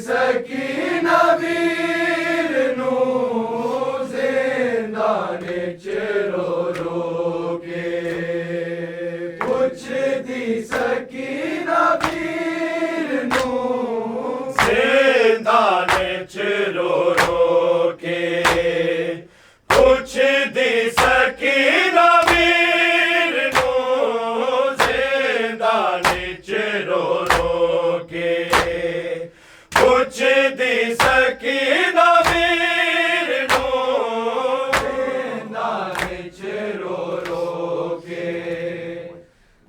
Saki Navir nu पुछदी Sakina वीर नू ज़िंदाने च रो रो के। पुछदी सकीना वीर नू ज़िंदाने च रो रो के।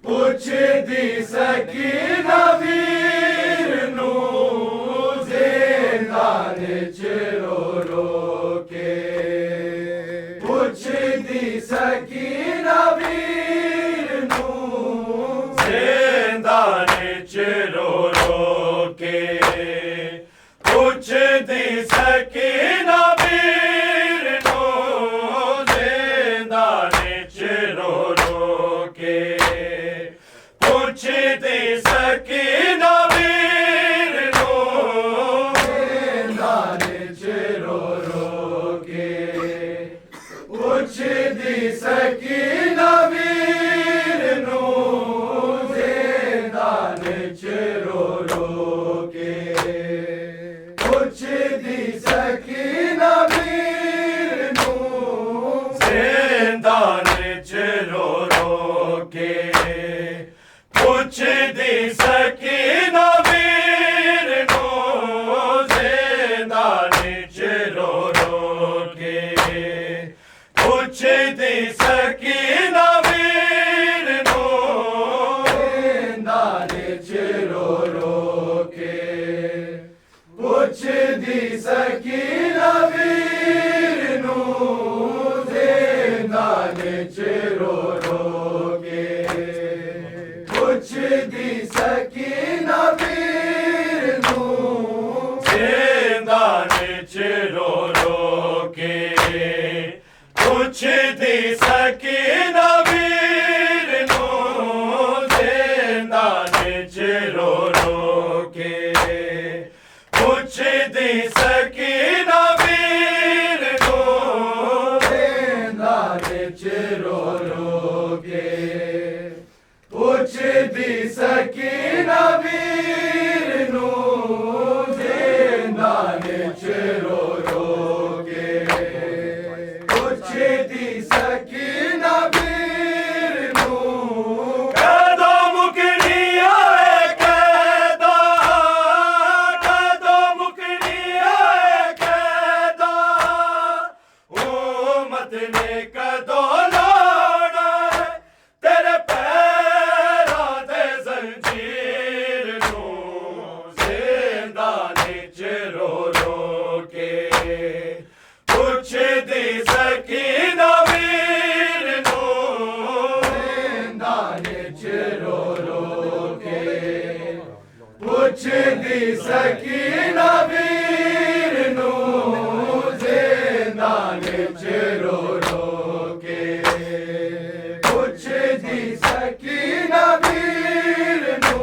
पुछदी सकीना वीर नू ज़िंदाने च रो रो के। पुछदी सकीना वीर नू ज़िंदाने च रो रो के। पुछदी सकीना वीर नू ज़िंदाने च रो रो के। पुछदी सकीना वीर नू ज़िंदाने च रो रो के। पुछदी सकीना वीर नू ज़िंदाने च रो रो के। पुछदी सकीना वीर नू ज़िंदाने च रो रो के। पुछदी सकीना वीर नू ज़िंदाने च रो रो के। पुछदी सकीना वीर नू ज़िंदाने च रो रो के। पुछदी सकीना वीर नू ज़िंदाने च रो रो के। पुछदी सकीना वीर नू ज़िंदाने च रो रो के। पुछदी सकीना वीर नू ज़िंदाने च रो रो के। पुछदी सकीना वीर नू ज़िंदाने च रो रो के। पुछदी सकीना वीर नू ज़िंदाने च रो रो के। पुछदी सकीना वीर नू कदों मुकनी आए कैदा। कदों मुकनी आए कैदा। उम्मत ने कदों लाना तेरे पैरां ते ज़ंजीर नू ज़िंदाने च रो रो के। पुछदी सकीना वीर नू ज़िंदाने च रो रो के। पुछदी सकीना वीर नू ज़िंदाने च रो रो के। पुछदी सकीना वीर नू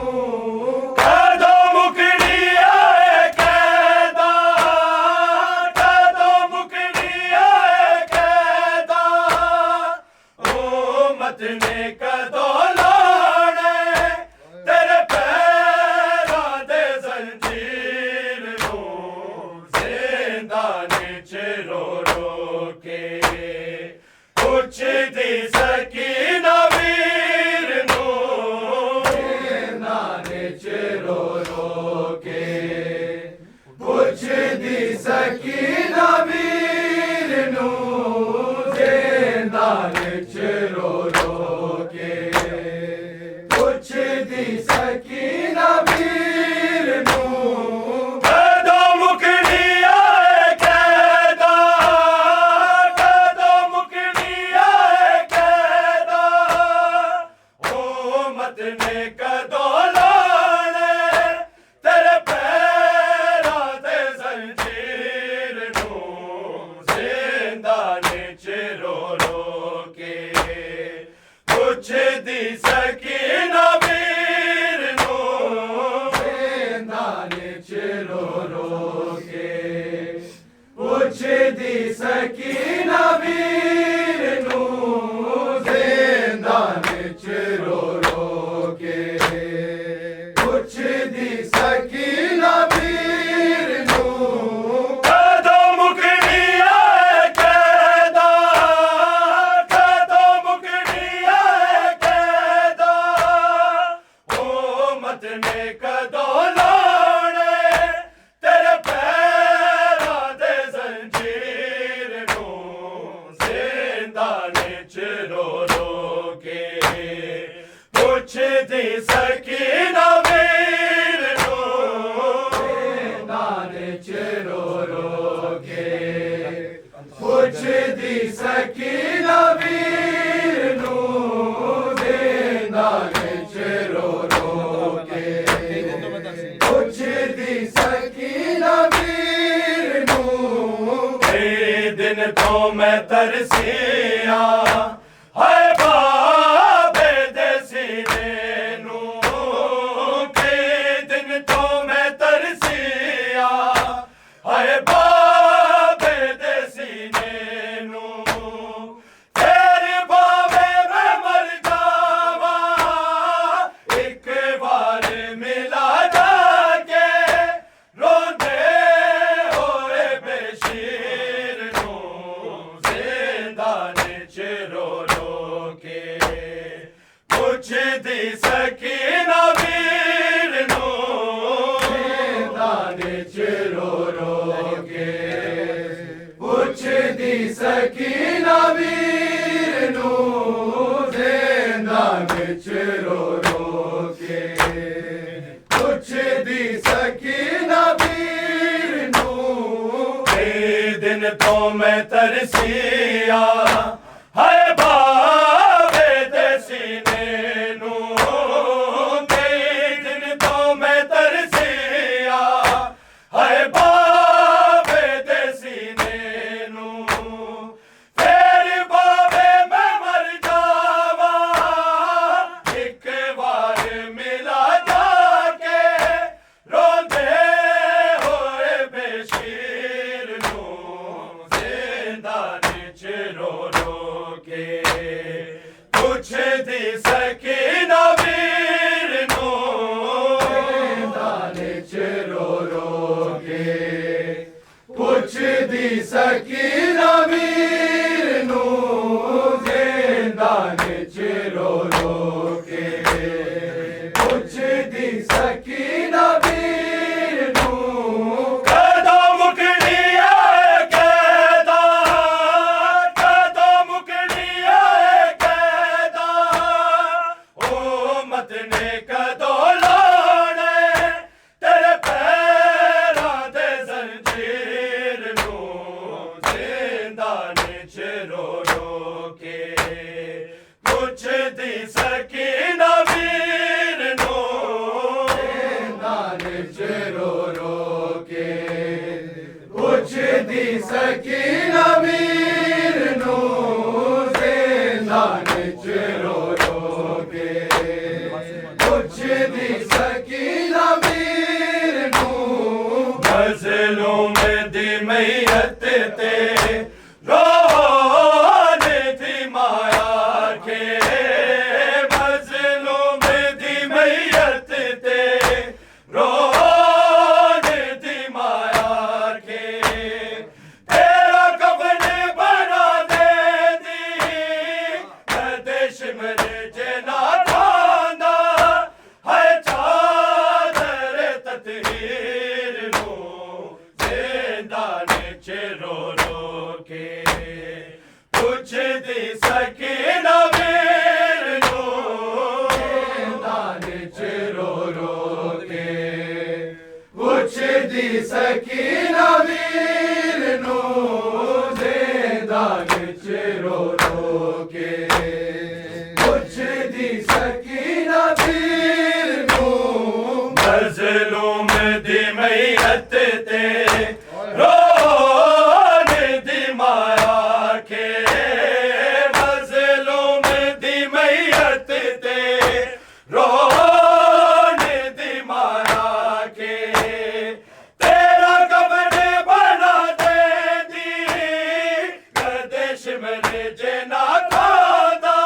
कदों मुकनी आए कैदा। कदों मुकनी आए कैदा। उम्मत ने कदों लाने तेरे पैरां ते ज़ंजीर नू ज़िंदाने च रो रो के। पुछदी सकीना वीर नू ज़िंदाने च रो रो के। पुछदी सकीना वीर नू ज़िंदाने च रो रो के। पुछदी सकीना वीर नू कदों मुकनी आए कैदा। कदों मुकनी आए कैदा। उम्मत ने कदों लाने तेरे पैरां ते ज़ंजीर नू ज़िंदाने च रो रो के। पुछदी सकीना वीर नू ज़िंदाने च रो रो के। पुछदी सकीना वीर नू ज़िंदाने च रो रो के। पुछदी सकीना वीर नू कदों मुकनी आए कैदा। ਪੁੱਛਦੀ ਸਕੀਨਾ ਵੀਰ ਨੂੰ ਦਾਨੇ ਚ ਰੋ ਰੋ ਕੇ ਪੁੱਛਦੀ ਸਕੀਨਾ ਵੀਰ ਨੂੰ ਦਾਨੇ ਚ ਰੋ ਰੋ ਕੇ ਪੁੱਛਦੀ ਸਕੀਨਾ ਵੀਰ ਨੂੰ ਕਈ ਦਿਨ ਤੋਂ ਮੈਂ ਤਰਸਿਆ ਹਾਏ ਬਾਬੇ ਦੇ ਸੀਨੇ ਨੂੰ ਕਈ ਦਿਨ ਤੋਂ ਮੈਂ ਤਰਸਿਆ ਹਾਏ ਬਾਬੇ ਦੇ ਸੀਨੇ ਨੂੰ ਤੇਰੇ ਬਾਬੇ ਮੈਂ ਮਰ ਜਾਵਾਂ ਇੱਕ ਵਾਰ ਮਿਲਾ ਜਾ ਕੇ ਰੋਂਦੇ ਹੋਏ ਬਸ਼ੀਰ ਨੂੰ ਜ਼ਿੰਦਾਨੇ ਚ ਰੋ ਰੋ ਕੇ ਪੁੱਛਦੀ ਸਕੀਨਾ ਵੀਰ ਨੂੰ ਦਾਨੇ ਚ ਰੋ ਰੋ ਕੇ ਪੁੱਛਦੀ ਸਕੀਨਾ ਵੀਰ ਨੂੰ ਦਾਨੇ ਚ ਰੋ ਰੋ ਕੇ ਪੁੱਛਦੀ ਸਕੀਨਾ ਵੀਰ ਨੂੰ ਕਈ ਦਿਨ ਤੋਂ ਮੈਂ ਤਰਸਿਆ ਹਾਏ ਬਾਬੇ ਦੇ ਸੀਨੇ ਨੂੰ ਕਈ ਦਿਨ ਤੋਂ ਮੈਂ ਤਰਸਿਆ ਹਾਏ ਬਾਬੇ ਦੇ ਸੀਨੇ ਨੂੰ ਫੇਰ ਬਾਬੇ ਮੈਂ ਮਰ ਜਾਵਾਂ ਇੱਕ ਵਾਰ ਮਿਲਾ ਜਾ ਕੇ ਰੋਂਦੇ ਹੋਏ ਬਸ਼ੀਰ ਨੂੰ ਜ਼ਿੰਦਾਨੇ ਚ ਰੋ ਰੋ ਕੇ ਪੁੱਛਦੀ ਸਕੀਨਾ ਵੀਰ ਨੂੰ ਦਾਨੇ ਚ ਰੋ ਰੋ ਕੇ ਪੁੱਛਦੀ ਸਕੀਨਾ ਵੀਰ ਨੂੰ ਦਾਨੇ ਚ ਰੋ ਰੋ ਕੇ ਪੁੱਛਦੀ ਸਕੀਨਾ ਵੀਰ ਨੂੰ ਕਦੋਂ ਮੁਕਣੀ ਆਏ ਕੈਦਾ ਕਦੋਂ ਮੁਕਣੀ ਆਏ ਕੈਦਾ ਉਮਤ ਨੇ ਕਦੋਂ ਲਾਣੇ ਤੇਰੇ ਪੈਰਾਂ ਦੇ ਜ਼ੰਜੀਰ ਨੂੰ ਜ਼ਿੰਦਾਨੇ ਚ ਰੋ ਰੋ ਕੇ ਪੁੱਛਦੀ ਸਕੀਨਾ ਵੀਰ ਨੂੰ ਦਾਨੇ ਚ ਰੋ ਰੋ ਕੇ ਪੁੱਛਦੀ ਸਕੀਨਾ ਵੀਰ ਨੂੰ ਦਾਨੇ ਚ ਰੋ ਰੋ ਕੇ ਪੁੱਛਦੀ ਸਕੀਨਾ ਵੀਰ ਨੂੰ ਮਜ਼ਲੂਮ ਦੀ ਮਈਅਤ ਤੇ ਰੋਣ ਦੀ ਮਾਇਆ ਕੇ ਮਜ਼ਲੂਮ ਦੀ ਮਈਅਤ ਤੇ ਰੋਣ ਦੀ ਮਾਇਆ ਕੇ ਤੇਰਾ ਕਫਨ ਬਣਾ ਦੇ ਦੀ ਕਦੇ ਸ਼ਿਮਰੇ ਜਨਾ ਖਾਂਦਾ ਹੈ ਚਾਦਰ ਤਤਹੀਰ ਨੂੰ ਜ਼ਿੰਦਾਨੇ ਚ ਰੋ ਰੋ ਕੇ ਪੁੱਛਦੀ ਸਕੀਨਾ ਵੀਰ ਨੂੰ ਦਾਨੇ ਚ ਰੋ ਰੋ ਕੇ ਪੁੱਛਦੀ ਸਕੀਨਾ ਵੀਰ ਨੂੰ ਦਾਨੇ ਚ ਰੋ ਰੋ ਕੇ ਪੁੱਛਦੀ ਸਕੀਨਾ ਵੀਰ ਨੂੰ ਮਜ਼ਲੂਮ ਦੀ ਮਈਅਤ ਤੇ ਰੋਣ ਦੀ ਮਾਇਆ ਕੇ ਮਜ਼ਲੂਮ ਦੀ ਮਈਅਤ ਤੇ ਰੋਣ ਦੀ ਮਾਇਆ ਕੇ ਤੇਰਾ ਕਬਰ ਬਣਾ ਦੇ ਦੀ ਕਦੇ ਸ਼ਿਮਰੇ ਜੇ ਨਾ ਖਾਂਦਾ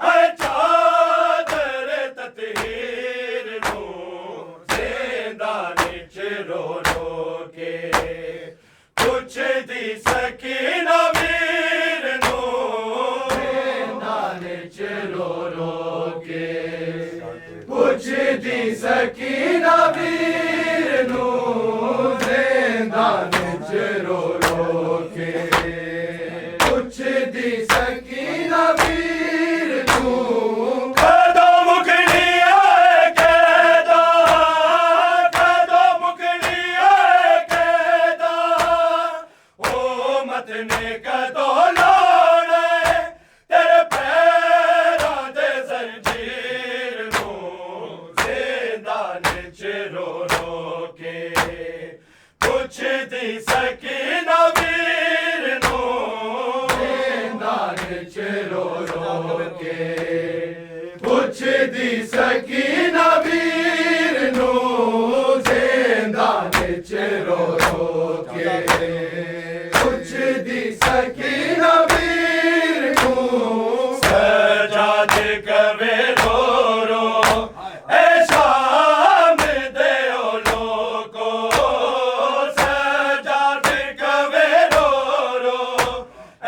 ਹੈ ਚਾਦਰ ਤਤਹੀਰ ਨੂੰ ਜ਼ਿੰਦਾਨੇ ਚ ਰੋ ਰੋ ਕੇ ਪੁੱਛਦੀ ਸਕੀਨਾ ਵੀਰ ਨੂੰ ਦਾਨੇ ਚ ਰੋ ਰੋ ਕੇ ਪੁੱਛਦੀ ਸਕੀਨਾ ਵੀਰ ਨੂੰ ਦਾਨੇ ਚ ਰੋ ਰੋ ਕੇ ਪੁੱਛਦੀ ਸਕੀਨਾ ਵੀਰ ਨੂੰ ਕਦੋਂ ਮੁਕਣੀ ने कदों लाने तेरे पैरां दे जंजीर नूं ज़िंदान च रो रो के पुछदी सकीना वीर नूं ज़िंदान च रो रो के पुछदी सकीना वीर नूं ज़िंदान च रो रो के पुछदी सकीना वीर नूं सजाद कवे रो रो ए शाम दे ओ लोको सजाद कवे रो रो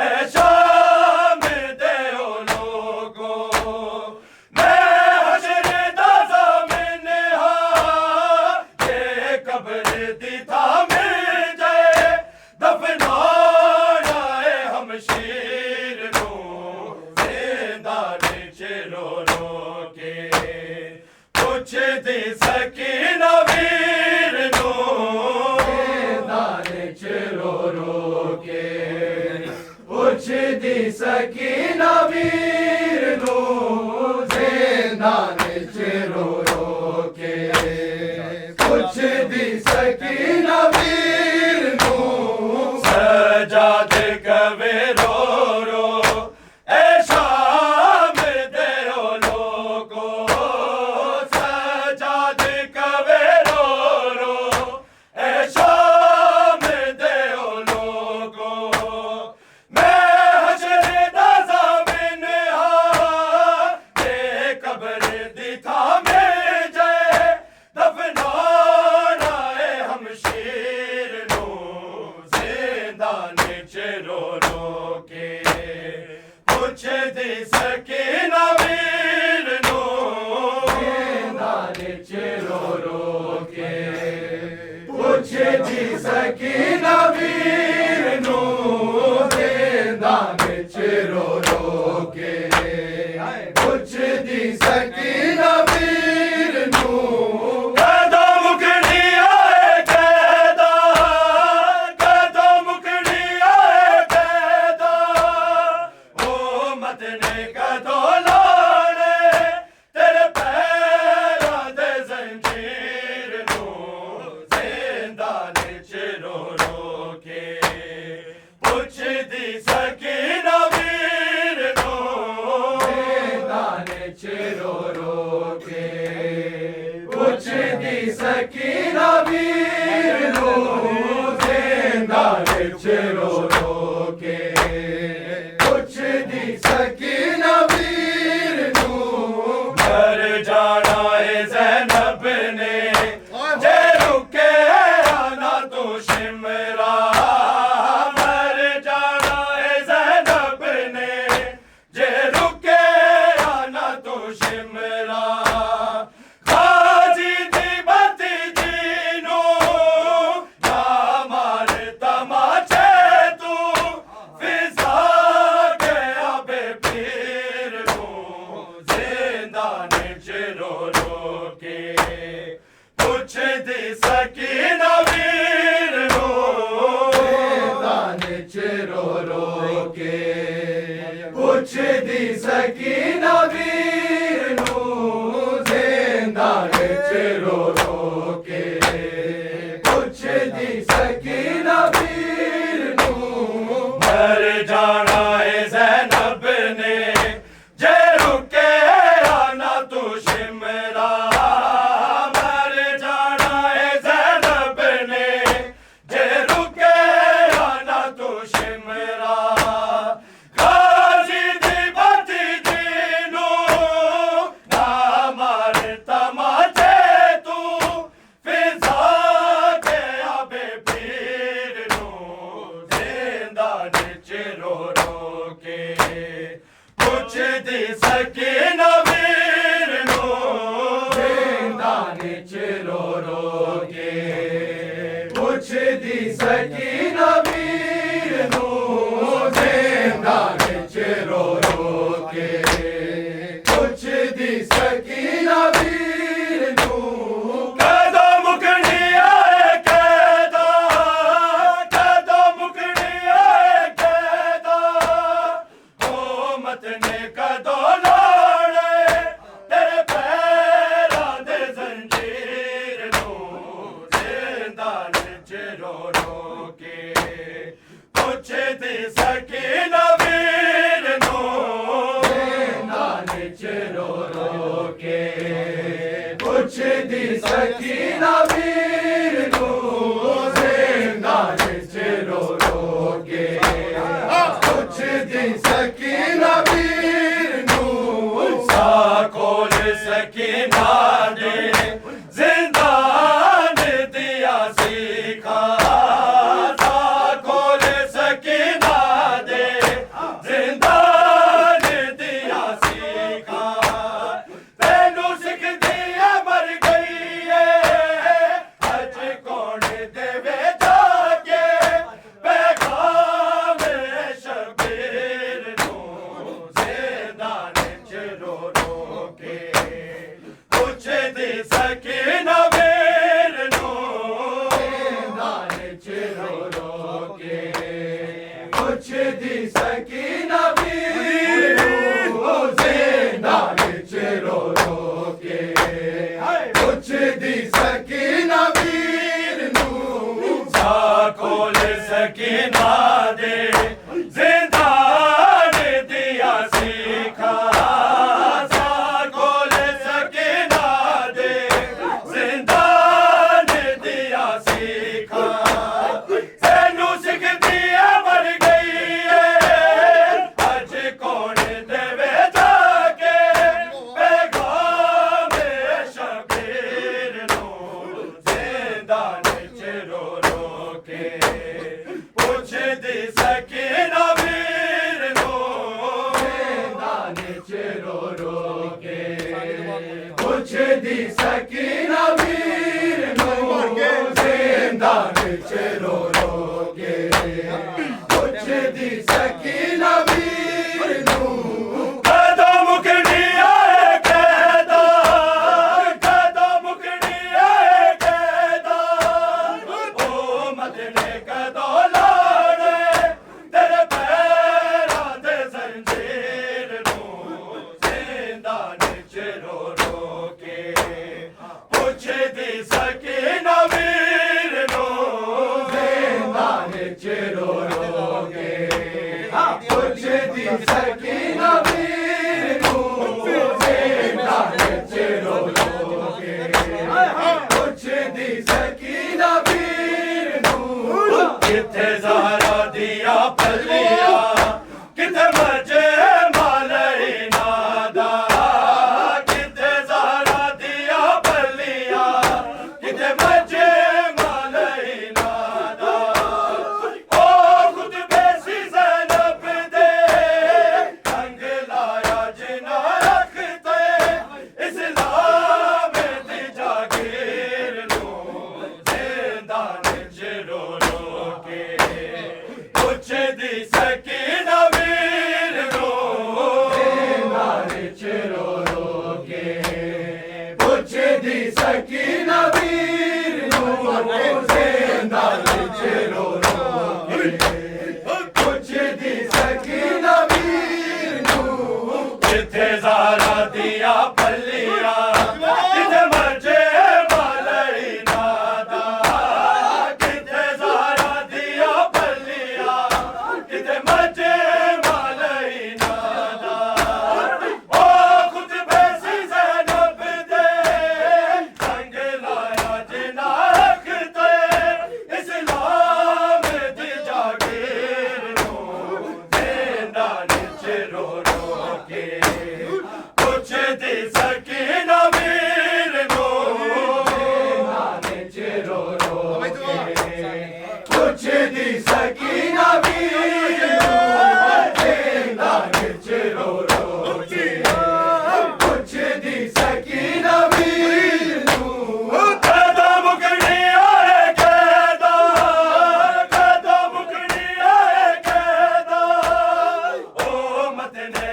ए शाम दे ओ लोको मैं हशर दा ज़मीन हां के कब्र दी था मिल जाए दफनाना ए हमशीर नूं ज़िंदान च रो रो के पुछदी सकीना वीर नूं ज़िंदान च रो रो के पुछदी सकीना वीर नूं ज़िंदान च रो रो के पुछदी सकीना वीर नूं सजाद कवे रो रो ए शाम दे ओ लोको सजाद कवे रो रो ए शाम दे ओ लोको मैं हशर दा ज़मीन हां के कब्र दी था मिल जाए दफनाना ए हमशीर नूं ज़िंदान च रो रो के पुछदी सकीना वीर नूं ज़िंदान च रो रो के पुछदी सकीना वीर नूं ज़िंदान च रो रो के पुछदी सकीना वीर नूं कदों मुकनी आए कैदा कदों मुकनी आए कैदा ओ मत ने कदों लाने तेरे पैरां दे जंजीर नूं ज़िंदान च रो रो के पुछदी सकीना वीर नूं ज़िंदान च रो रो के पुछदी सकीना वीर नूं ज़िंदान च रो रो के पुछदी सकीना वीर नूं मर जाना है ज़ैनब ने जे रुके आना तू शिमरा मर जाना है ज़ैनब ने जे रुके आना तू शिमरा खाजी दी बती जीनू ना मार तमाचे तू फिजा के आबे पीर नूं ज़िंदान च रो रो के पुछदी सकीना वीर नूं ज़िंदान च रो रो के पुछदी सकीना वीर नूं ज़िंदान च रो रो के पुछदी सकीना वीर नूं मर जाना है ज़ैनब ने जे रुके आना तू शिमरा मर जाना है ज़ैनब ने जे रुके आना तू शिमरा गाजी दी बती जीनू ना मार तमाचे तू फिजा के आबे पीर नूं ज़िंदान च रो रो के पुछदी सकीना वीर नूं ज़िंदान च रो रो के पुछदी सकीना वीर नूं ज़िंदान च रो रो के पुछदी सकीना वीर नूं कदों मुकनी आए कैदा मत ने कदों लाने तेरे पैरां दे जंजीर नूं जिंदान च रो रो के पुछदी सकीना वीर नूं जिंदान च रो रो के पुछदी सकीना वीर नूं जिंदान च रो रो के पुछदी सकीना वीर नूं साकोल सकीना दे जिंदान दिया सीखा साकोल सकीना दे जिंदान दिया सीखा तेनू सिखदी है मर गई है अज कौन देवे जाके पैगाम शबीर नूं जिंदान च रो रो के पुछदी सकीना वीर नूं जिंदान च रो रो के पुछदी सकीना वीर नूं जिंदान च रो रो के पुछदी सकीना वीर नूं साकोल सकीना दे जिंदान दिया सीखा साकोल सकीना दे जिंदान दिया सीखा तेनू सिखदी है मर गई है अज कौन देवे जाके पैगाम शबीर नूं जिंदान च रो रो के पुछदी सकीना वीर नूं जिंदान च रो रो के पुछदी सकीना वीर नूं जिंदान च रो रो के पुछदी सकीना वीर नूं कदों मुकनी आए कैदा कदों मुकनी आए कैदा ओ मत ने कदों लाने तेरे पैरां दे जंजीर नूं जिंदान च रो रो के पुछदी सकीना वीर नूं जिंदान च रो रो के पुछदी सकीना वीर नूं जिंदान च रो रो के पुछदी सकीना वीर नूं किथे ज़हरा दिया पल्लिया किथे मजे मालई नादा किथे ज़हरा दिया पल्लिया किथे मजे मालई नादा ओ खुद बेसी ज़ैनब दे रंग लाया जिना रखते इस्लाम दी जागीर नूं जिंदान च रो रो के पुछदी सकीना वीर नूं जिंदान च रो रो के पुछदी सकीना वीर नूं जिंदान च रो रो के पुछदी सकीना वीर नूं किथे ज़हरा दिया पल्लिया किथे मजे मालई नादा किथे ज़हरा दिया पल्लिया किथे मजे मालई नादा ओ खुद बेसी ज़ैनब दे रंग लाया जिना रखते इस्लाम दी जागीर नूं जिंदान च रो रो के पुछदी सकीना वीर नूं जिंदान च रो रो के पुछदी सकीना वीर नूं जिंदान च रो रो के पुछदी सकीना वीर नूं कदों मुकनी आए कैदा कदों मुकनी आए कैदा ओ मत ने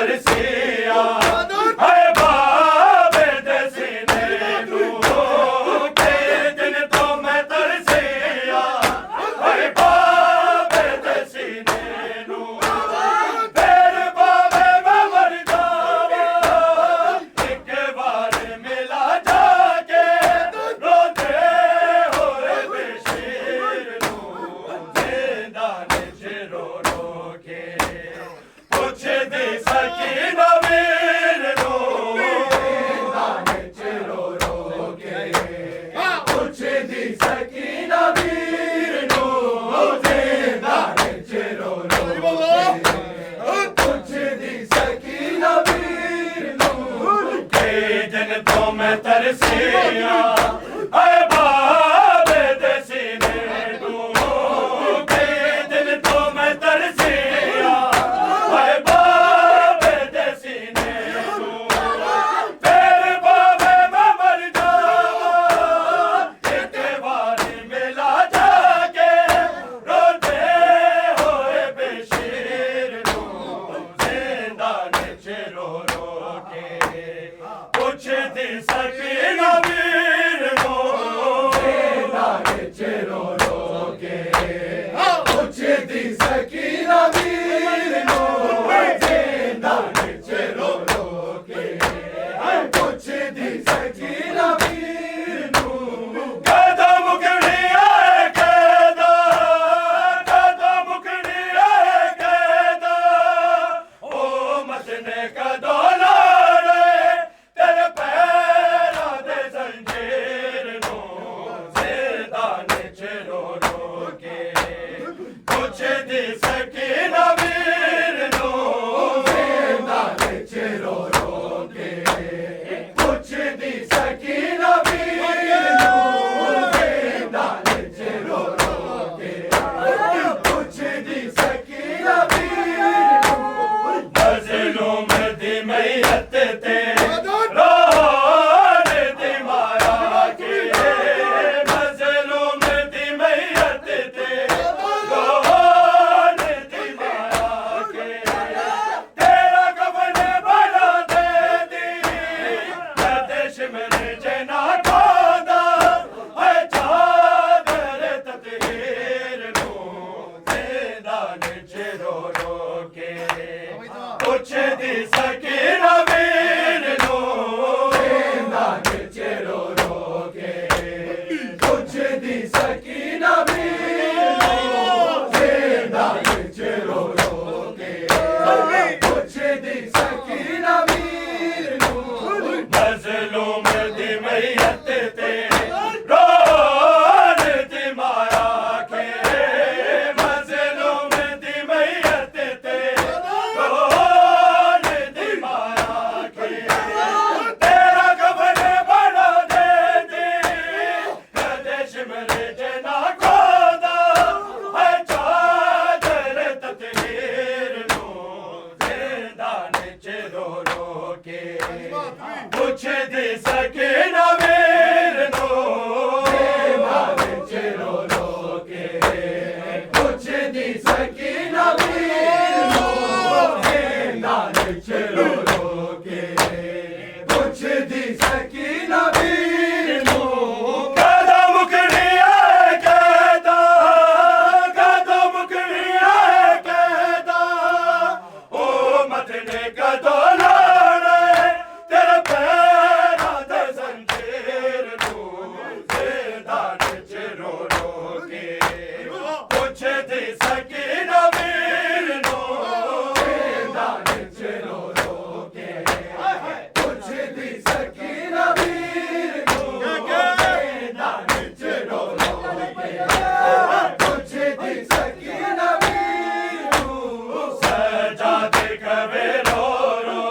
तरसिया है बाबे दे सीने नू के दिन तो मैं तरसिया है बाबे दे सीने नू फिर बाबे मैं मर जावा एक बार मिला जाके रोते होए बेशीर नू जिंदा निच रो रो के कुछ दी सकी नवीर नू जिंदा निच रो रो के कुछ दी सकी नवीर नू जिंदा निच रो रो के कुछ दी सकी नवीर नू के दिन तो मैं तरसिया आए बाबे दे सीने नू के दिन तो मैं तरसिया आए बाबे दे सीने नू फिर बाबे मैं मर जावा एक बार मिला जाके रोते होए बेशीर नू जिंदा निच रो रो के कुछ दी सकी नवीर नू जिंदा निच रो रो के कुछ दी सकी नवीर नू जिंदा निच रो रो के कुछ दी सकी नवीर नू कहदा मुकड़ी आए कहदा मुकड़ी आए कहदा ओ मदने कदो लाड़े तेरे पैरां दे जंजीर नू जिंदा निच रो रो के कुछ दी सकी नवीर नू जिंदा निच रो रो के कुछ दी सकी नवीर नू जिंदा निच रो रो के कुछ दी सकी नवीर नू मज़लूम दी मैयत ते रोन दी माया के मज़लूम दी मैयत ते रोन दी माया के तेरा कफन बना दे दी देश मेरे जना खोदा है चादर ततहीर नू जिंदा निच रो रो के कुछ दी सकी नवीर नू जिंदा निच रो रो के कुछ दी सकी नवीर नू जिंदा निच रो रो के कुछ दी सकी नवीर नू मज़लूम दी मैयत ते रोन दी माया के मज़लूम दी मैयत ते रोन दी माया के तेरा कफन बना दे दी देश मेरे जना खोदा है चादर ततहीर नू जिंदा निच रो रो के कुछ दी सकी नवीर नू जिंदा निच रो रो के कुछ दी सकी नवीर नू जिंदा निच रो रो के कुछ दी सकी नवीर नू कहदा मुकड़ी आए कहदा मुकड़ी आए कहदा ओ मदने कदो लाड़े तेरे पैरां दे जंजीर नू जिंदा निच रो रो के कुछ दी सकी नवीर नू जिंदा निच रो रो के कुछ दी सकी नवीर नू जिंदा निच रो रो के कुछ दी सकी नवीर नू सजादे कवे रो रो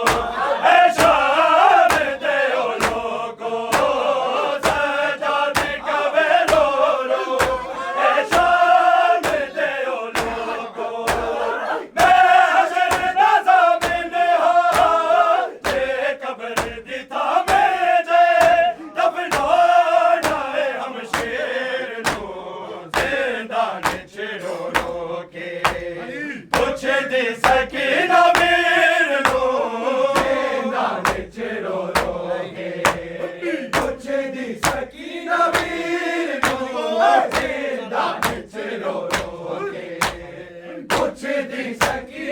ऐ शान दे ओ लोगो सजादे कवे रो रो ऐ शान दे ओ लोगो मैं हशर दा ज़मीन हा जे कब्र दी था में जे दफनाना है हम शेर नू जिंदा निच रो रो के कुछ दी सकी नवीर नू की